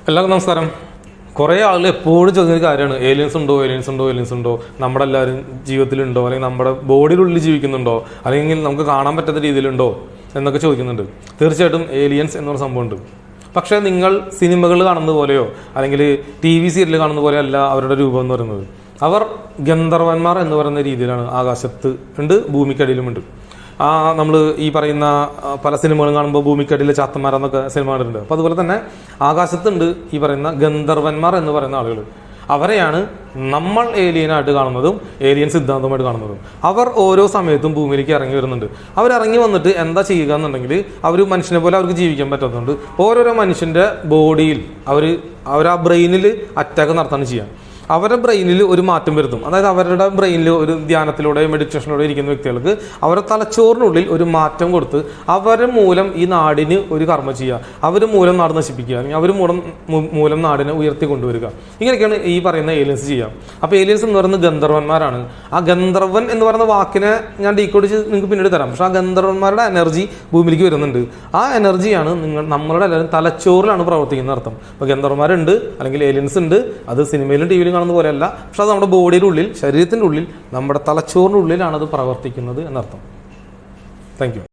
എല്ലാവർക്കും നമസ്കാരം. കുറേ ആളുകൾ എപ്പോഴും ചോദിക്കുന്ന കാര്യമാണ് ഏലിയൻസ് ഉണ്ടോ, ഏലിയൻസ് ഉണ്ടോ, ഏലിയൻസ് ഉണ്ടോ, നമ്മുടെ എല്ലാവരും ജീവിതത്തിലുണ്ടോ, അല്ലെങ്കിൽ നമ്മുടെ ബോഡിയിലുള്ളിൽ ജീവിക്കുന്നുണ്ടോ, അല്ലെങ്കിൽ നമുക്ക് കാണാൻ പറ്റാത്ത രീതിയിലുണ്ടോ എന്നൊക്കെ ചോദിക്കുന്നുണ്ട്. തീർച്ചയായിട്ടും ഏലിയൻസ് എന്നൊരു സംഭവമുണ്ട്. പക്ഷേ നിങ്ങൾ സിനിമകൾ കാണുന്ന പോലെയോ അല്ലെങ്കിൽ TV സീരിയൽ കാണുന്ന പോലെയോ അല്ല അവരുടെ രൂപം എന്ന് പറയുന്നത്. അവർ ഗന്ധർവന്മാർ എന്ന് പറയുന്ന രീതിയിലാണ്. ആകാശത്ത് ഉണ്ട്, ഭൂമിക്കടിയിലുമുണ്ട്. നമ്മൾ ഈ പറയുന്ന പല സിനിമകളും കാണുമ്പോൾ ഭൂമിക്കടിയിലെ ചാത്തന്മാരെന്നൊക്കെ സിനിമ കണ്ടിട്ടുണ്ട്. അപ്പോൾ അതുപോലെ തന്നെ ആകാശത്തുണ്ട് ഈ പറയുന്ന ഗന്ധർവന്മാർ എന്ന് പറയുന്ന ആളുകൾ. അവരെയാണ് നമ്മൾ ഏലിയനായിട്ട് കാണുന്നതും ഏലിയൻ സിദ്ധാന്തമായിട്ട് കാണുന്നതും. അവർ ഓരോ സമയത്തും ഭൂമിയിലേക്ക് ഇറങ്ങി വരുന്നുണ്ട്. അവരിറങ്ങി വന്നിട്ട് എന്താ ചെയ്യുക എന്നുണ്ടെങ്കിൽ അവർ മനുഷ്യനെ പോലെ അവർക്ക് ജീവിക്കാൻ പറ്റാത്തതുകൊണ്ട് ഓരോരോ മനുഷ്യൻ്റെ ബോഡിയിൽ അവർ ആ ബ്രെയിനിൽ അറ്റാക്ക് നടത്താണ് ചെയ്യുക. അവരുടെ ബ്രെയിനിൽ ഒരു മാറ്റം വരുത്തും. അതായത് അവരുടെ ബ്രെയിനിൽ ഒരു ധ്യാനത്തിലൂടെ മെഡിറ്റേഷനിലൂടെ ഇരിക്കുന്ന വ്യക്തികൾക്ക് അവരുടെ തലച്ചോറിനുള്ളിൽ ഒരു മാറ്റം കൊടുത്ത് അവർ മൂലം ഈ നാടിന് ഒരു കർമ്മം ചെയ്യുക, അവർ മൂലം നാട് നശിപ്പിക്കുക, അല്ലെങ്കിൽ അവർ മൂലം നാടിനെ ഉയർത്തി കൊണ്ടുവരിക. ഇങ്ങനെയൊക്കെയാണ് ഈ പറയുന്ന ഏലിയൻസ് ചെയ്യുക. അപ്പോൾ ഏലിയൻസ് എന്ന് പറയുന്നത് ഗന്ധർവന്മാരാണ്. ആ ഗന്ധർവൻ എന്ന് പറയുന്ന വാക്കിനെ ഞാൻ ഡീകോഡ് ചെയ്ത് നിങ്ങൾക്ക് പിന്നീട് തരാം. പക്ഷെ ആ ഗന്ധർവന്മാരുടെ എനർജി ഭൂമിയിലേക്ക് വരുന്നുണ്ട്. ആ എനർജിയാണ് നമ്മളുടെ എല്ലാവരും തലച്ചോറിലാണ് പ്രവർത്തിക്കുന്ന അർത്ഥം. അപ്പോൾ ഗന്ധർവന്മാരുണ്ട് അല്ലെങ്കിൽ ഏലിയൻസ് ഉണ്ട്. അത് സിനിമയിലും TV യിലും കാണുന്ന പോലെയല്ല. പക്ഷെ അത് നമ്മുടെ ബോഡിയുടെ ഉള്ളിൽ, ശരീരത്തിൻ്റെ ഉള്ളിൽ, നമ്മുടെ തലച്ചോറിൻ്റെ ഉള്ളിലാണ് അത് പ്രവർത്തിക്കുന്നത് എന്നർത്ഥം. Thank you.